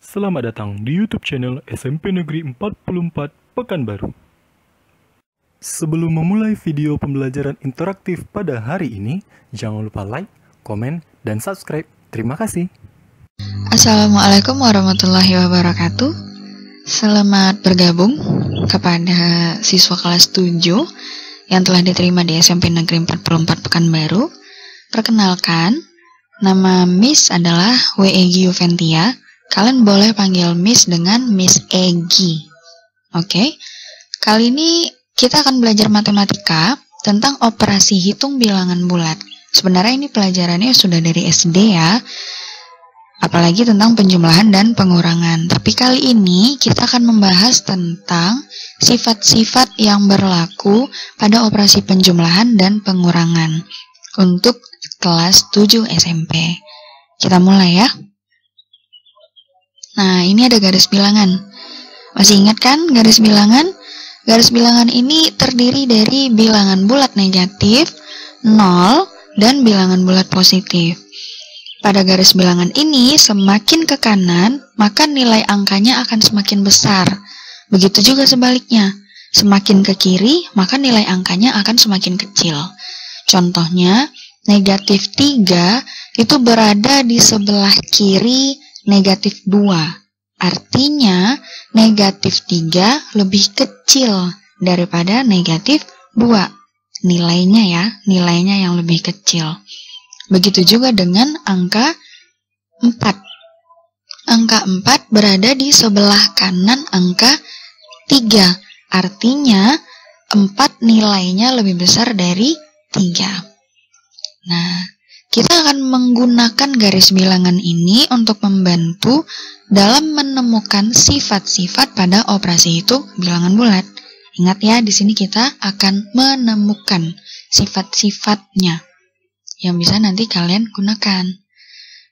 Selamat datang di YouTube channel SMP Negeri 44 Pekanbaru. Sebelum memulai video pembelajaran interaktif pada hari ini, jangan lupa like, komen, dan subscribe. Terima kasih. Assalamualaikum warahmatullahi wabarakatuh. Selamat bergabung kepada siswa kelas 7 yang telah diterima di SMP Negeri 44 Pekanbaru. Perkenalkan, nama Miss adalah W. Egy Juventia. Kalian boleh panggil Miss dengan Miss Egy. Oke. Kali ini kita akan belajar matematika tentang operasi hitung bilangan bulat. Sebenarnya ini pelajarannya sudah dari SD ya. Apalagi tentang penjumlahan dan pengurangan. Tapi kali ini kita akan membahas tentang sifat-sifat yang berlaku pada operasi penjumlahan dan pengurangan untuk kelas 7 SMP. Kita mulai ya. Nah, ini ada garis bilangan. Masih ingat kan garis bilangan? Garis bilangan ini terdiri dari bilangan bulat negatif, 0, dan bilangan bulat positif. Pada garis bilangan ini, semakin ke kanan, maka nilai angkanya akan semakin besar. Begitu juga sebaliknya. Semakin ke kiri, maka nilai angkanya akan semakin kecil. Contohnya, negatif 3 itu berada di sebelah kiri negatif 2. Artinya, negatif 3 lebih kecil daripada negatif 2. Nilainya yang lebih kecil. Begitu juga dengan angka 4. Angka 4 berada di sebelah kanan angka 3. Artinya, 4 nilainya lebih besar dari 3. Nah, kita akan menggunakan garis bilangan ini untuk membantu dalam menemukan sifat-sifat pada operasi hitung bilangan bulat. Ingat ya, di sini kita akan menemukan sifat-sifatnya yang bisa nanti kalian gunakan.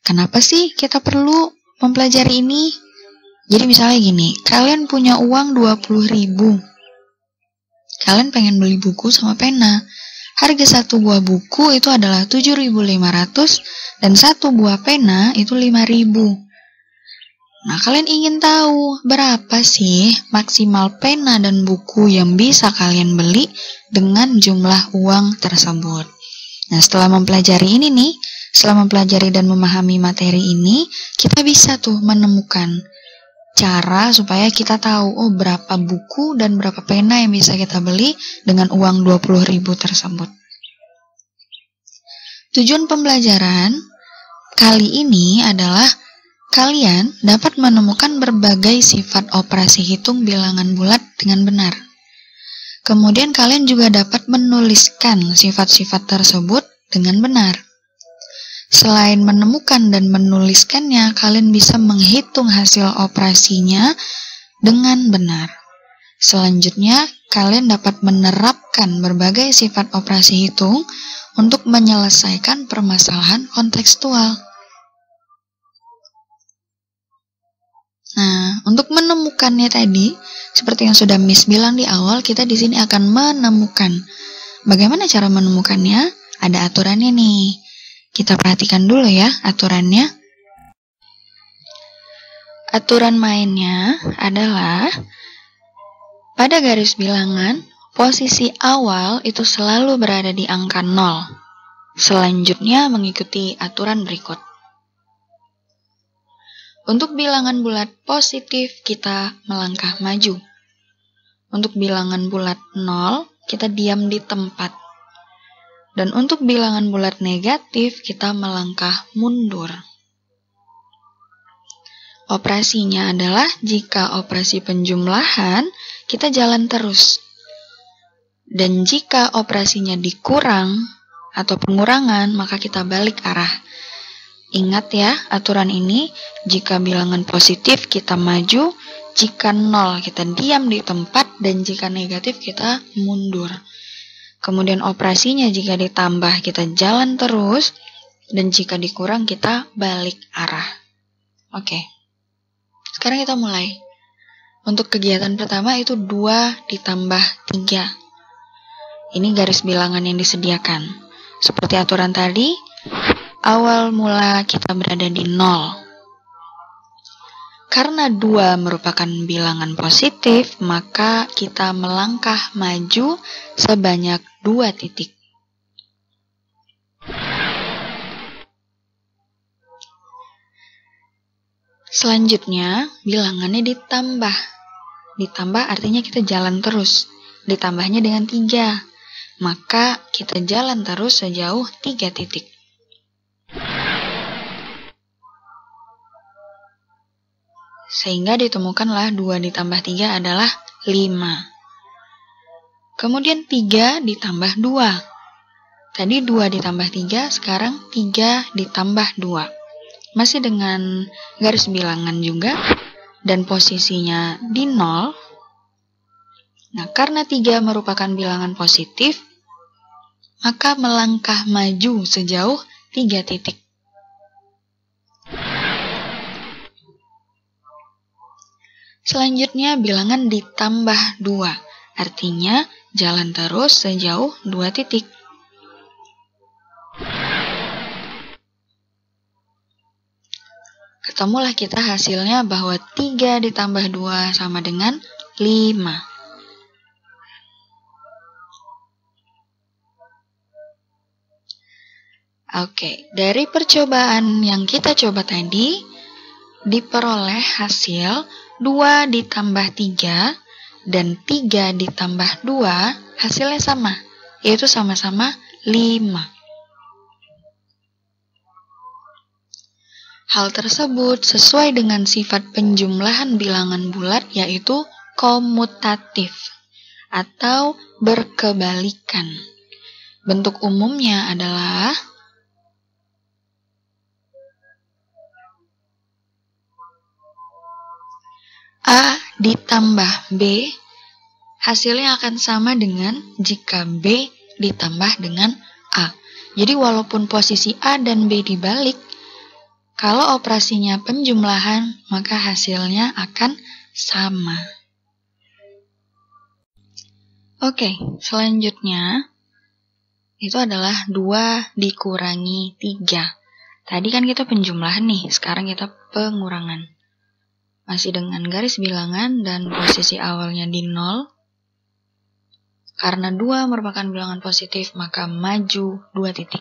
Kenapa sih kita perlu mempelajari ini? Jadi misalnya gini, kalian punya uang 20.000. Kalian pengen beli buku sama pena. Harga satu buah buku itu adalah 7.500 dan satu buah pena itu 5.000. Nah, kalian ingin tahu berapa sih maksimal pena dan buku yang bisa kalian beli dengan jumlah uang tersebut. Nah, setelah mempelajari ini nih, setelah mempelajari dan memahami materi ini, kita bisa tuh menemukan cara supaya kita tahu berapa buku dan berapa pena yang bisa kita beli dengan uang 20.000 tersebut. Tujuan pembelajaran kali ini adalah kalian dapat menemukan berbagai sifat operasi hitung bilangan bulat dengan benar. Kemudian kalian juga dapat menuliskan sifat-sifat tersebut dengan benar. Selain menemukan dan menuliskannya, kalian bisa menghitung hasil operasinya dengan benar. Selanjutnya, kalian dapat menerapkan berbagai sifat operasi hitung untuk menyelesaikan permasalahan kontekstual. Nah, untuk menemukannya tadi, seperti yang sudah Miss bilang di awal, kita di sini akan menemukan. Bagaimana cara menemukannya? Ada aturannya nih. Kita perhatikan dulu ya aturannya. Aturan mainnya adalah pada garis bilangan, posisi awal itu selalu berada di angka 0. Selanjutnya mengikuti aturan berikut. Untuk bilangan bulat positif, kita melangkah maju. Untuk bilangan bulat 0, kita diam di tempat. Dan untuk bilangan bulat negatif, kita melangkah mundur. Operasinya adalah jika operasi penjumlahan, kita jalan terus. Dan jika operasinya dikurang atau pengurangan, maka kita balik arah. Ingat ya, aturan ini, jika bilangan positif kita maju, jika 0 kita diam di tempat, dan jika negatif kita mundur. Kemudian operasinya jika ditambah kita jalan terus, dan jika dikurang kita balik arah. Oke. Sekarang kita mulai. Untuk kegiatan pertama itu 2 ditambah 3. Ini garis bilangan yang disediakan. Seperti aturan tadi, awal mula kita berada di 0. karena 2 merupakan bilangan positif, maka kita melangkah maju sebanyak 2 titik. Selanjutnya, bilangannya ditambah. Ditambah artinya kita jalan terus. Ditambahnya dengan 3. Maka kita jalan terus sejauh 3 titik. Sehingga ditemukanlah 2 ditambah 3 adalah 5. Kemudian 3 ditambah 2. Tadi 2 ditambah 3, sekarang 3 ditambah 2. Masih dengan garis bilangan juga, dan posisinya di 0. Nah, karena 3 merupakan bilangan positif, maka melangkah maju sejauh 3 titik. Selanjutnya bilangan ditambah 2, artinya jalan terus sejauh 2 titik. Ketemulah kita hasilnya bahwa 3 ditambah 2 sama dengan 5. Oke, dari percobaan yang kita coba tadi, diperoleh hasil 2 ditambah 3 dan 3 ditambah 2 hasilnya sama, yaitu sama-sama 5. Hal tersebut sesuai dengan sifat penjumlahan bilangan bulat, yaitu komutatif atau berkebalikan. Bentuk umumnya adalah A ditambah B, hasilnya akan sama dengan jika B ditambah dengan A. Jadi walaupun posisi A dan B dibalik, kalau operasinya penjumlahan, maka hasilnya akan sama. Oke, selanjutnya itu adalah 2 dikurangi 3. Tadi kan kita penjumlahan nih, sekarang kita pengurangan. Masih dengan garis bilangan dan posisi awalnya di 0. Karena 2 merupakan bilangan positif, maka maju 2 titik.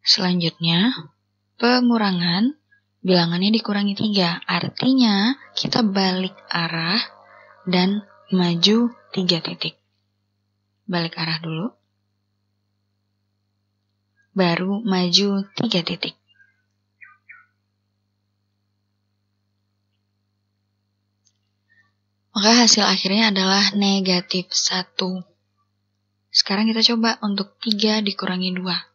Selanjutnya, pengurangan, bilangannya dikurangi 3. Artinya, kita balik arah dan maju 3 titik. Balik arah dulu. Baru maju 3 titik. Maka hasil akhirnya adalah negatif 1. Sekarang kita coba untuk 3 dikurangi 2.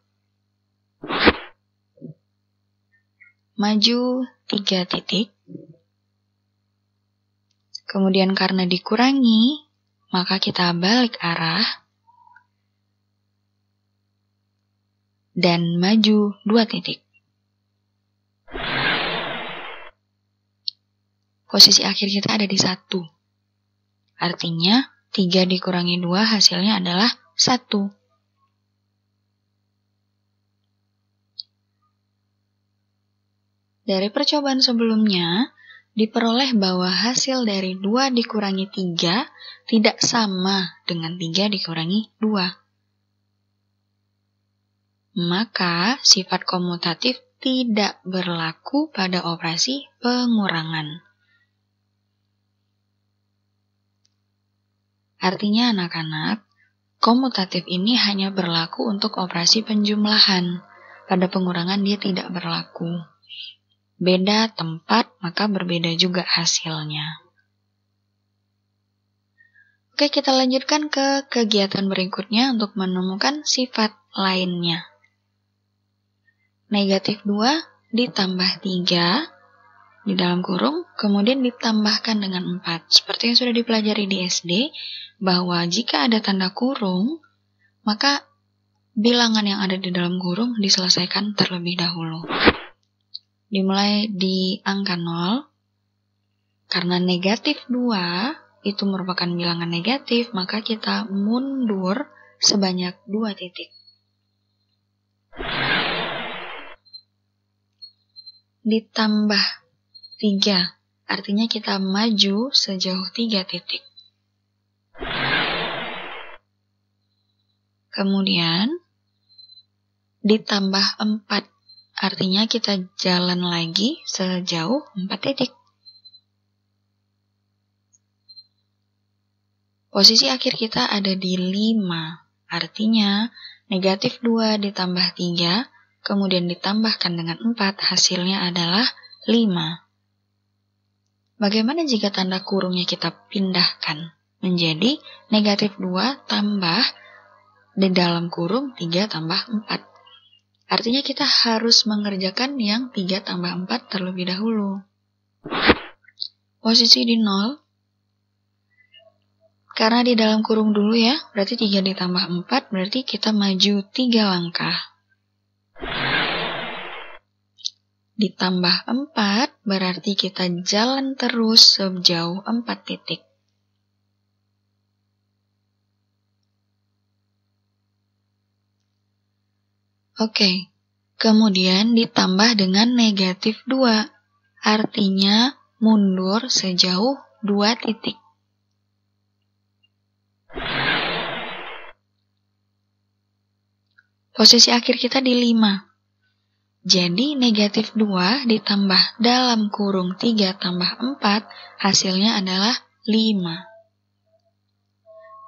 Maju 3 titik. Kemudian karena dikurangi, maka kita balik arah dan maju 2 titik. Posisi akhir kita ada di 1. Artinya 3 dikurangi 2 hasilnya adalah 1. Dari percobaan sebelumnya, diperoleh bahwa hasil dari 2 dikurangi 3 tidak sama dengan 3 dikurangi 2. Maka, sifat komutatif tidak berlaku pada operasi pengurangan. Artinya anak-anak, komutatif ini hanya berlaku untuk operasi penjumlahan. Pada pengurangan dia tidak berlaku. Beda tempat, maka berbeda juga hasilnya. Oke, kita lanjutkan ke kegiatan berikutnya untuk menemukan sifat lainnya. Negatif 2 ditambah 3 di dalam kurung, kemudian ditambahkan dengan 4. Seperti yang sudah dipelajari di SD, bahwa jika ada tanda kurung, maka bilangan yang ada di dalam kurung diselesaikan terlebih dahulu. Dimulai di angka 0, karena negatif 2 itu merupakan bilangan negatif, maka kita mundur sebanyak 2 titik. ditambah 3, artinya kita maju sejauh 3 titik. Kemudian, ditambah 4, artinya kita jalan lagi sejauh 4 titik. Posisi akhir kita ada di 5, artinya negatif 2 ditambah 3, kemudian ditambahkan dengan 4, hasilnya adalah 5. Bagaimana jika tanda kurungnya kita pindahkan menjadi negatif 2 tambah di dalam kurung 3 tambah 4. Artinya kita harus mengerjakan yang 3 tambah 4 terlebih dahulu. Posisi di 0. Karena di dalam kurung dulu ya, berarti 3 ditambah 4, berarti kita maju 3 langkah. Ditambah 4, berarti kita jalan terus sejauh 4 titik. Oke, kemudian ditambah dengan negatif 2, artinya mundur sejauh 2 titik. Posisi akhir kita di 5. Jadi negatif 2 ditambah dalam kurung 3 tambah 4, hasilnya adalah 5.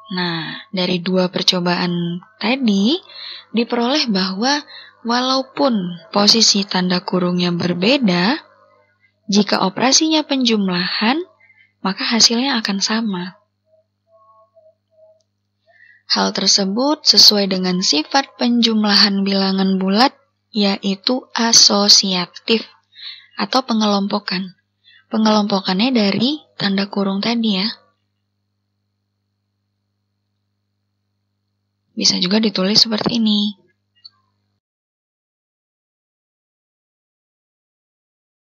Nah, dari 2 percobaan tadi, diperoleh bahwa walaupun posisi tanda kurungnya berbeda, jika operasinya penjumlahan, maka hasilnya akan sama. Hal tersebut sesuai dengan sifat penjumlahan bilangan bulat, yaitu asosiatif atau pengelompokan. Pengelompokannya dari tanda kurung tadi ya. Bisa juga ditulis seperti ini.